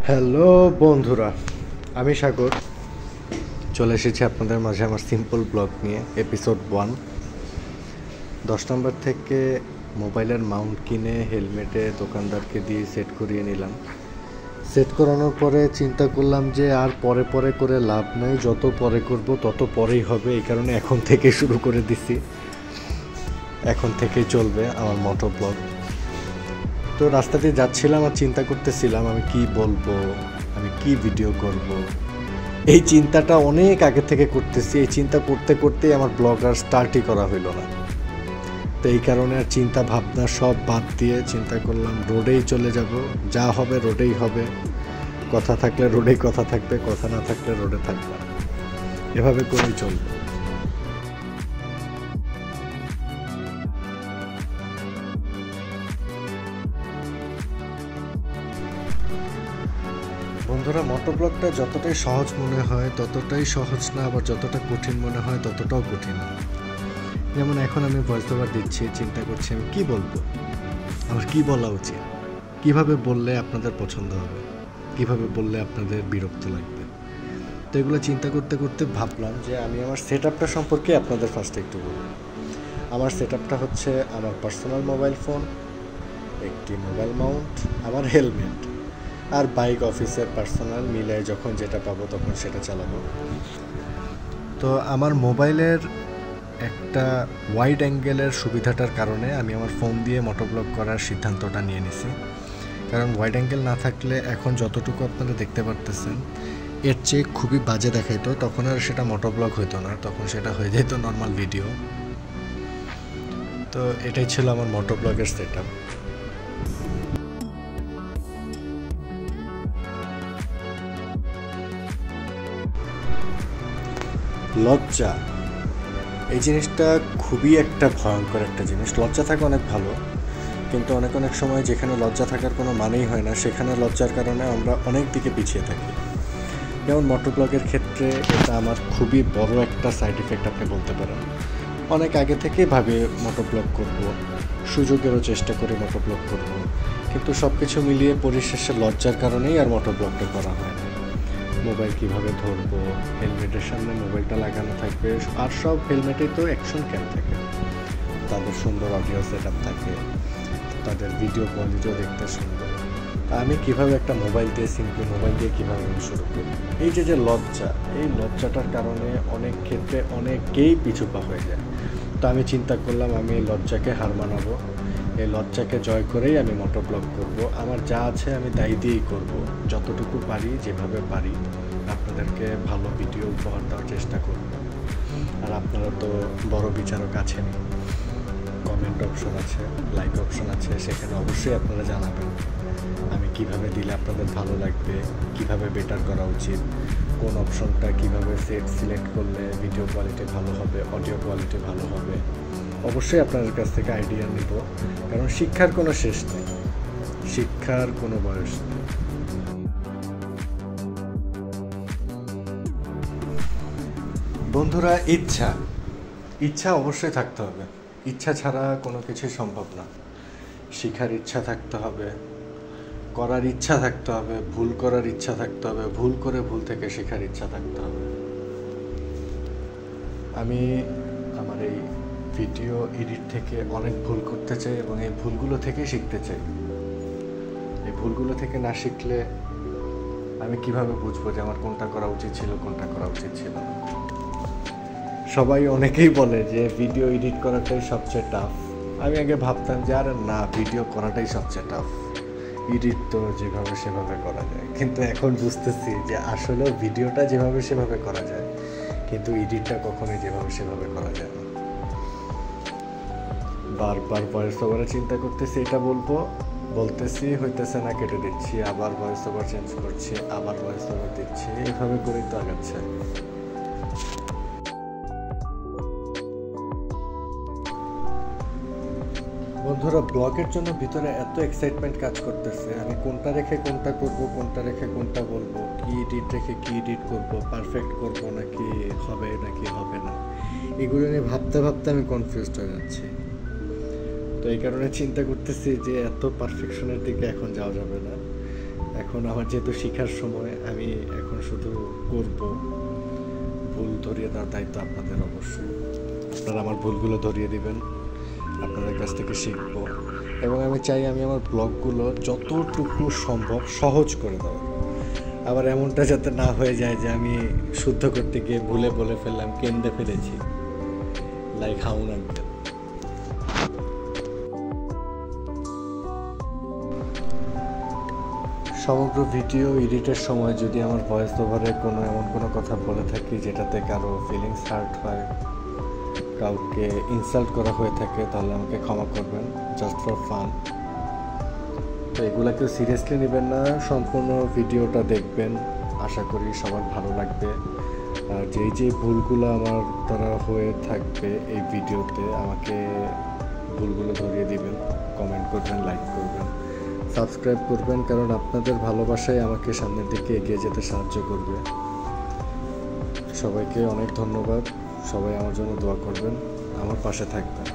Hello বন্ধুরা, আমি সাগর চলে এসেছি আপনাদের মাঝে আমার সিম্পল ব্লগ নিয়ে। এপিসোড 1। 10 নম্বর থেকে মোবাইলের মাউন্ট কিনে হেলমেটে দোকানদারকে দিয়ে সেট করিয়ে নিলাম। সেট করানোর পরে চিন্তা করলাম যে আর পরে পরে করে লাভ নেই, যত পরে করব তত পরেই হবে। এই কারণে এখন থেকে শুরু করে দিছি, এখন থেকেই চলবে আমার মোটো ব্লগ। তো রাস্তা দিয়ে যাচ্ছিলাম আর চিন্তা করতেছিলাম আমি কি বলবো, আমি কি ভিডিও করব। এই চিন্তাটা অনেক আগে থেকে করতেছি। এই চিন্তা করতে করতেই আমার ব্লগ আর স্টার্টই করা হইল না। তো এই কারণে আর চিন্তা ভাবনা সব বাদ দিয়ে চিন্তা করলাম রোডেই চলে যাব, যা হবে রোডেই হবে। কথা থাকলে রোডেই কথা থাকবে, কথা না থাকলে রোডে থাকবে না, এভাবে করেই চলবে। বন্ধুরা, মোটো ব্লগটা যতটাই সহজ মনে হয় ততটাই সহজ না, আবার যতটা কঠিন মনে হয় ততটাও কঠিন। যেমন এখন আমি ভয়েস ওভার দিচ্ছি, চিন্তা করছি আমি কি বলবো, আমার কি বলা উচিত, কিভাবে বললে আপনাদের পছন্দ হবে, কিভাবে বললে আপনাদের বিরক্ত লাগবে। তো এগুলো চিন্তা করতে করতে ভাবলাম যে আমি আমার সেট আপটা সম্পর্কে আপনাদের ফার্স্টে একটু বলব। আমার সেট আপটা হচ্ছে আমার পার্সোনাল মোবাইল ফোন, একটি মোবাইল মাউন্ট, আমার হেলমেট আর বাইক, অফিসের পার্সোনাল মিলে যখন যেটা পাবো তখন সেটা চালাবো। তো আমার মোবাইলের একটা ওয়াইড অ্যাঙ্গেলের সুবিধাটার কারণে আমি আমার ফোন দিয়ে মোটোব্লগ করার সিদ্ধান্তটা নিয়ে নিছি। কারণ ওয়াইড অ্যাঙ্গেল না থাকলে এখন যতটুকু আপনারা দেখতে পারতেছেন এর চেয়ে খুবই বাজে দেখাইতো। তখন আর সেটা মোটোব্লগ হইতো না, তখন সেটা হয়ে যেত নর্মাল ভিডিও। তো এটাই ছিল আমার মোটোব্লগের সেট আপ। লজ্জা, এই জিনিসটা খুবই একটা ভয়ঙ্কর একটা জিনিস। লজ্জা থাকা অনেক ভালো, কিন্তু অনেক অনেক সময় যেখানে লজ্জা থাকার কোনো মানেই হয় না, সেখানে লজ্জার কারণে আমরা অনেক দিকে পিছিয়ে থাকি। যেমন মোটোব্লগের ক্ষেত্রে এটা আমার খুবই বড় একটা সাইড ইফেক্ট আপনি বলতে পারেন। অনেক আগে থেকেই ভাবি মোটোব্লগ করব, সুযোগেরও চেষ্টা করি মোটোব্লগ করব, কিন্তু সব কিছু মিলিয়ে পরিশেষে লজ্জার কারণেই আর মোটোব্লগটা করা হয় না। মোবাইল কিভাবে ধরবো, হেলমেটের সামনে মোবাইলটা লাগানো থাকবে, আর সব হেলমেটেই তো অ্যাকশন ক্যাম থাকে, তাদের সুন্দর অডিও সেট আপ থাকে, তাদের ভিডিও কোয়ালিটিও দেখতে সুন্দর। আমি কিভাবে একটা মোবাইল দিয়ে, সিম্পলি মোবাইল দিয়ে কীভাবে আমি শুরু করি। এই যে লজ্জা, এই লজ্জাটার কারণে অনেক ক্ষেত্রে অনেকেই পিছুপা হয়ে যায়। তো আমি চিন্তা করলাম আমি এই লজ্জাকে হার মানাবো, এই লজ্জাকে জয় করেই আমি মোটোব্লগ করব। আমার যা আছে আমি তাই দিয়েই করব, যতটুকু পারি, যেভাবে পারি আপনাদেরকে ভালো ভিডিও উপহার দেওয়ার চেষ্টা করব। আর আপনারা তো বড় বিচারক আছেনই, কমেন্ট অপশন আছে, লাইক অপশন আছে, সেখানে অবশ্যই আপনারা জানাবেন আমি কিভাবে দিলে আপনাদের ভালো লাগবে, কিভাবে বেটার করা উচিত, কোন অপশনটা কিভাবে সিলেক্ট করলে ভিডিও কোয়ালিটি ভালো হবে, অডিও কোয়ালিটি ভালো হবে। অবশ্যই আপনাদের কাছ থেকে আইডিয়া নেব, কারণ শিক্ষার কোনো শেষ নেই, শিক্ষার কোনো বয়স নেই। বন্ধুরা, ইচ্ছা অবশ্যই থাকতে হবে। ইচ্ছা ছাড়া কোনো কিছুই সম্ভব না। শেখার ইচ্ছা থাকতে হবে, করার ইচ্ছা থাকতে হবে, ভুল করার ইচ্ছা থাকতে হবে, ভুল করে ভুল থেকে শেখার ইচ্ছা থাকতে হবে। আমি আমার এই ভিডিও এডিট থেকে অনেক ভুল করতে চাই এবং এই ভুলগুলো থেকে শিখতে চাই। এই ভুলগুলো থেকে না শিখলে আমি কিভাবে বুঝবো যে আমার কোনটা করা উচিত ছিল, কোনটা করা উচিত ছিল না। সবাই অনেকেই বলে যে ভিডিও এডিট করাটাই সবচেয়ে টাফ। আমি আগে ভাবতাম যে আরে না, ভিডিও করাটাই সবচেয়ে টাফ, এডিট তো যেভাবে সেভাবে করা যায়। কিন্তু এখন বুঝতেছি যে আসলেও ভিডিওটা যেভাবে সেভাবে করা যায়, কিন্তু এডিটটা কখনোই যেভাবে সেভাবে করা যায় না। বারবার ভয়েস ওভারে চিন্তা করতেছি এটা বলতেছি, হইতেছে না, কেটে দিচ্ছি, আবার ভয়েস ওভার চেঞ্জ করছি, আবার ভয়েস ওভার দিচ্ছি, এভাবে করেই তো আগাচ্ছে। বন্ধুরা, ব্লগের জন্য ভিতরে এত এক্সাইটমেন্ট কাজ করতেছে, আমি কোনটা রেখে কোনটা করব, কোনটা রেখে কোনটা বলবো, কি এডিট রেখে কি এডিট করব, পারফেক্ট করব নাকি হবে না, এগুলো নিয়ে ভাবতে ভাবতে আমি কনফিউজড হয়ে যাচ্ছি। তো এই কারণে চিন্তা করতেছি যে এত পারফেকশনের দিকে এখন যাওয়া যাবে না, এখন আমার যেহেতু শেখার সময়, আমি এখন শুধু করব, ভুল ধরিয়ে দেওয়ার দায়িত্ব আপনাদের অবশ্যই। আপনারা আমার ভুলগুলো ধরিয়ে দিবেন, আপনাদের কাছ থেকে শিখবো, এবং আমি চাই আমি আমার ব্লগগুলো যতটুকু সম্ভব সহজ করে দেওয়া। আবার এমনটা যাতে না হয়ে যায় যে আমি শুদ্ধ করতে গিয়ে ভুলে বলে ফেললাম, কেন্দে ফেলেছি, লাইক হাউন আঙ্কেল। সমগ্র ভিডিও এডিটের সময় যদি আমার ভয়েস ওভারে এমন কোনো কথা বলে থাকি যেটাতে কারো ফিলিংস হার্ট হয়, কাউকে ইনসাল্ট করা হয়ে থাকে, তাহলে আমাকে ক্ষমা করবেন, জাস্ট ফর ফান। তো এগুলা কেউ সিরিয়াসলি নেবেন না, সম্পূর্ণ ভিডিওটা দেখবেন, আশা করি সবার ভালো লাগবে। আর যেই ভুলগুলো আমার দ্বারা হয়ে থাকবে এই ভিডিওতে, আমাকে ভুলগুলো ধরিয়ে দিবেন, কমেন্ট করবেন, লাইক করবেন, সাবস্ক্রাইব করবেন, কারণ আপনাদের ভালোবাসাই আমাকে সামনের দিকে এগিয়ে যেতে সাহায্য করবে। সবাইকে অনেক ধন্যবাদ, সবাই আমার জন্য দোয়া করবেন, আমার পাশে থাকবেন।